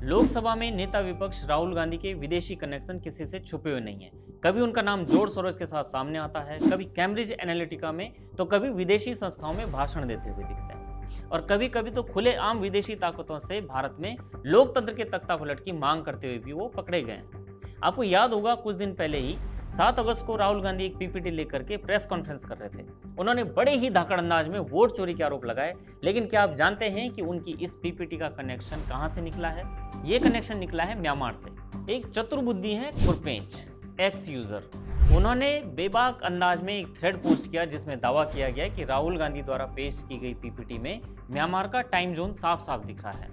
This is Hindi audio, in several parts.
लोकसभा में नेता विपक्ष राहुल गांधी के विदेशी कनेक्शन किसी से छुपे हुए नहीं है। कभी उनका नाम जॉर्ज सोरोस के साथ सामने आता है, कभी कैम्ब्रिज एनालिटिका में, तो कभी विदेशी संस्थाओं में भाषण देते हुए दिखते हैं और कभी कभी तो खुलेआम विदेशी ताकतों से भारत में लोकतंत्र के तख्तापलट की मांग करते हुए भी वो पकड़े गए हैं। आपको याद होगा, कुछ दिन पहले ही 7 अगस्त को राहुल गांधी एक पीपीटी लेकर के प्रेस कॉन्फ्रेंस कर रहे थे। उन्होंने बड़े ही धाकड़ अंदाज में वोट चोरी के आरोप लगाए, लेकिन क्या आप जानते हैं कि उनकी इस पीपीटी का कनेक्शन कहां से निकला है? ये कनेक्शन निकला है म्यांमार से। एक चतुर बुद्धि है खुरपेंच, एक्स यूजर। उन्होंने बेबाक अंदाज में एक थ्रेड पोस्ट किया जिसमें दावा किया गया कि राहुल गांधी द्वारा पेश की गई पीपीटी में म्यांमार का टाइम जोन साफ साफ दिख रहा है।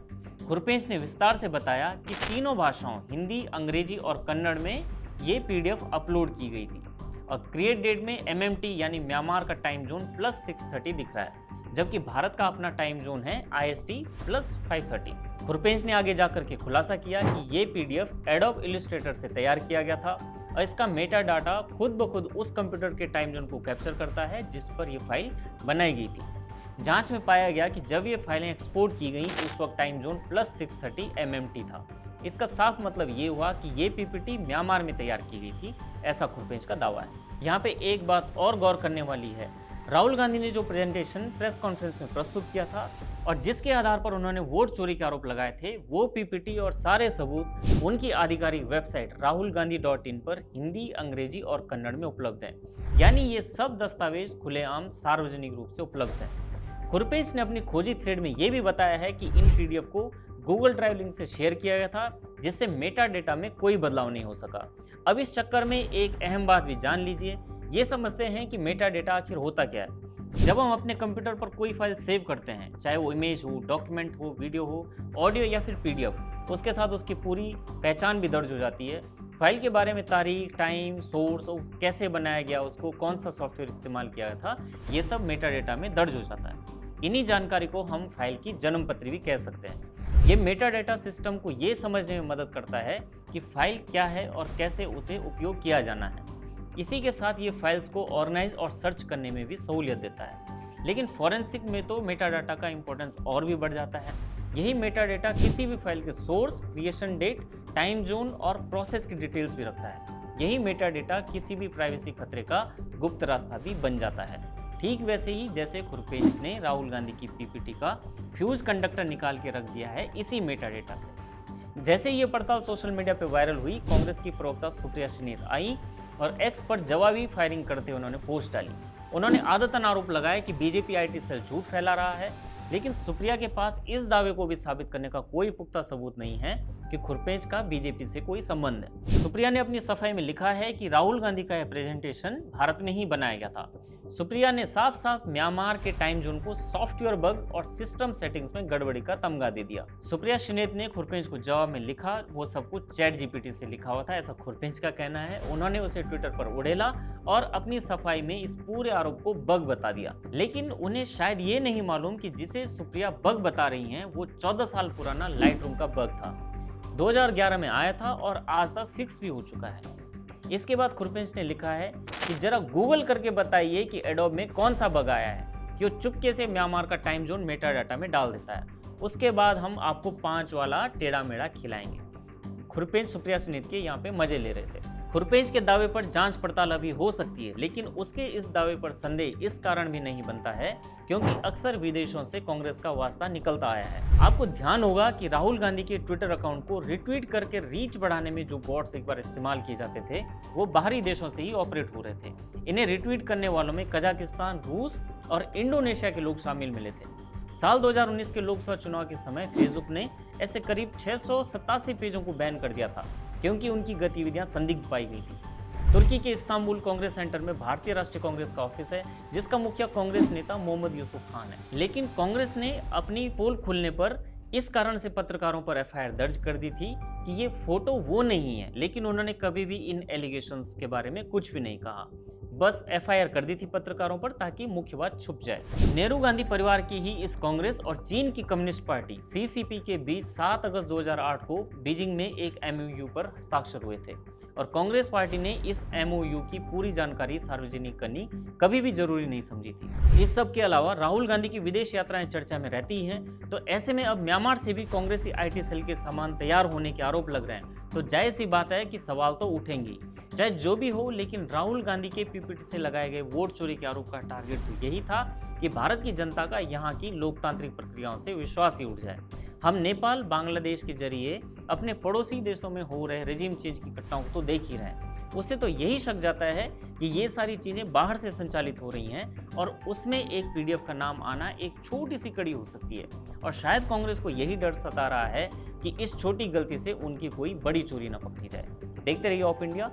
खुरपेंच ने विस्तार से बताया कि तीनों भाषाओं हिंदी, अंग्रेजी और कन्नड़ में ये पीडीएफ अपलोड की गई थी और क्रिएट डेट में एमएमटी यानी म्यांमार का टाइम जोन +6:30 दिख रहा है, जबकि भारत का अपना टाइम जोन है IST +5:30। खुरपेंच ने आगे जाकर के खुलासा किया कि ये पीडीएफ एडोब इलस्ट्रेटर से तैयार किया गया था और इसका मेटा डाटा खुद ब खुद उस कंप्यूटर के टाइम जोन को कैप्चर करता है जिस पर यह फाइल बनाई गई थी। जांच में पाया गया कि जब ये फाइलें एक्सपोर्ट की गई उस वक्त टाइम जोन +6:30 MMT था। इसका साफ मतलब ये हुआ कि ये पीपीटी म्यांमार में तैयार की गई थी, ऐसा खुरपेंच का दावा है। यहाँ पे एक बात और गौर करने वाली है, राहुल गांधी ने जो प्रेजेंटेशन प्रेस कॉन्फ्रेंस में प्रस्तुत किया था और जिसके आधार पर उन्होंने वोट चोरी के आरोप लगाए थे, वो पीपीटी और सारे सबूत उनकी आधिकारिक वेबसाइट rahulgandhi.in पर हिंदी, अंग्रेजी और कन्नड़ में उपलब्ध हैं। यानी ये सब दस्तावेज खुलेआम सार्वजनिक रूप से उपलब्ध हैं। खुरपेंच ने अपनी खोजी थ्रेड में ये भी बताया है कि इन पीडीएफ को गूगल ड्राइव लिंक से शेयर किया गया था, जिससे मेटा डेटा में कोई बदलाव नहीं हो सका। अब इस चक्कर में एक अहम बात भी जान लीजिए, ये समझते हैं कि मेटा डेटा आखिर होता क्या है। जब हम अपने कंप्यूटर पर कोई फाइल सेव करते हैं, चाहे वो इमेज हो, डॉक्यूमेंट हो, वीडियो हो, ऑडियो या फिर पीडीएफ, उसके साथ उसकी पूरी पहचान भी दर्ज हो जाती है। फाइल के बारे में तारीख, टाइम, सोर्स और कैसे बनाया गया, उसको कौन सा सॉफ्टवेयर इस्तेमाल किया गया था, ये सब मेटा डेटा में दर्ज हो जाता है। इन्हीं जानकारी को हम फाइल की जन्मपत्री भी कह सकते हैं। ये मेटा डेटा सिस्टम को ये समझने में मदद करता है कि फाइल क्या है और कैसे उसे उपयोग किया जाना है। इसी के साथ ये फाइल्स को ऑर्गेनाइज और सर्च करने में भी सहूलियत देता है। लेकिन फॉरेंसिक में तो मेटा डाटा का इंपॉर्टेंस और भी बढ़ जाता है। यही मेटा डेटा किसी भी फाइल के source, creation date, time zone और प्रोसेस की डिटेल्स भी रखता है। यही मेटा डेटा किसी भी प्राइवेसी खतरे का गुप्त रास्ता भी बन जाता है। ठीक वैसे ही जैसे खुरपेंच ने राहुल गांधी की पीपीटी का फ्यूज कंडक्टर निकाल के रख दिया है इसी मेटा डेटा से। जैसे ये पड़ताल सोशल मीडिया पे वायरल हुई, कांग्रेस की प्रवक्ता सुप्रिया श्रीनेत आई और एक्स पर जवाबी फायरिंग करते हुए उन्होंने पोस्ट डाली। उन्होंने आदतन आरोप लगाया कि बीजेपी IT सेल झूठ फैला रहा है, लेकिन सुप्रिया के पास इस दावे को भी साबित करने का कोई पुख्ता सबूत नहीं है कि खुरपेंच का बीजेपी से कोई संबंध है। सुप्रिया ने अपनी सफाई में लिखा है कि राहुल गांधी का यह प्रेजेंटेशन भारत में ही बनाया गया था। सुप्रिया ने साफ साफ म्यांमार के टाइम जोन को सॉफ्टवेयर बग और सिस्टम सेटिंग्स में गड़बड़ी का तमगा दे दिया। सुप्रिया श्रीनेत ने खुरपेंच को जवाब में लिखा, वो सब कुछ ChatGPT से लिखा हुआ था, ऐसा खुरपेंच का कहना है। उन्होंने उसे ट्विटर पर उड़ेला और अपनी सफाई में इस पूरे आरोप को बग बता दिया। लेकिन उन्हें शायद ये नहीं मालूम कि जिसे सुप्रिया बग बता रही हैं वो 14 साल पुराना लाइट रूम का बग था। 2011 में आया था और आज तक फिक्स भी हो चुका है। इसके बाद खुरपेंच ने लिखा है कि जरा गूगल करके बताइए कि एडोब में कौन सा बग आया है कि वो चुपके से म्यांमार का टाइम जोन मेटा डाटा में डाल देता है। उसके बाद हम आपको 5 वाला टेढ़ा मेढ़ा खिलाएंगे। खुरपेंच सुप्रिया श्रीनेत के यहाँ पे मजे ले रहे थे। खुरपेंच के दावे पर जांच पड़ताल अभी हो सकती है, लेकिन उसके इस दावे पर संदेह इस कारण भी नहीं बनता है क्योंकि अक्सर विदेशों से कांग्रेस का वास्ता निकलता आया है। आपको ध्यान होगा कि राहुल गांधी के ट्विटर अकाउंट को रिट्वीट करके रीच बढ़ाने में जो बॉट्स एक बार इस्तेमाल किए जाते थे, वो बाहरी देशों से ही ऑपरेट हो रहे थे। इन्हें रिट्वीट करने वालों में कजाकिस्तान, रूस और इंडोनेशिया के लोग शामिल मिले थे। साल 2019 के लोकसभा चुनाव के समय फेसबुक ने ऐसे करीब 687 पेजों को बैन कर दिया था क्योंकि उनकी गतिविधियां संदिग्ध पाई गई थी। तुर्की के इस्तांबुल कांग्रेस सेंटर में भारतीय राष्ट्रीय कांग्रेस का ऑफिस है, जिसका मुखिया कांग्रेस नेता मोहम्मद यूसुफ खान है। लेकिन कांग्रेस ने अपनी पोल खुलने पर इस कारण से पत्रकारों पर FIR दर्ज कर दी थी कि ये फोटो वो नहीं है, लेकिन उन्होंने कभी भी इन एलिगेशंस के बारे में कुछ भी नहीं कहा। बस एफआईआर कर दी थी पत्रकारों पर ताकि मुख्य बात छुप जाए। नेहरू गांधी परिवार की ही इस कांग्रेस और चीन की कम्युनिस्ट पार्टी सीसीपी के बीच 7 अगस्त 2008 को बीजिंग में एक एमओयू पर हस्ताक्षर हुए थे और कांग्रेस पार्टी ने इस एमओयू की पूरी जानकारी सार्वजनिक करनी कभी भी जरूरी नहीं समझी थी। इस सब के अलावा राहुल गांधी की विदेश यात्राएं चर्चा में रहती हैं, तो ऐसे में अब म्यांमार से भी कांग्रेसी आईटी सेल के सामान तैयार होने के आरोप लग रहे हैं, तो जायज सी बात है कि सवाल तो उठेंगे। चाहे जो भी हो, लेकिन राहुल गांधी के पीपीटी से लगाए गए वोट चोरी के आरोप का टारगेट तो यही था कि भारत की जनता का यहाँ की लोकतांत्रिक प्रक्रियाओं से विश्वास ही उठ जाए। हम नेपाल, बांग्लादेश के जरिए अपने पड़ोसी देशों में हो रहे रेजिम चेंज की घटनाओं को तो देख ही रहे हैं। उससे तो यही शक जाता है कि ये सारी चीज़ें बाहर से संचालित हो रही हैं और उसमें एक पीडीएफ का नाम आना एक छोटी सी कड़ी हो सकती है। और शायद कांग्रेस को यही डर सता रहा है कि इस छोटी गलती से उनकी कोई बड़ी चोरी न पकड़ी जाए। देखते रहिए ऑप इंडिया।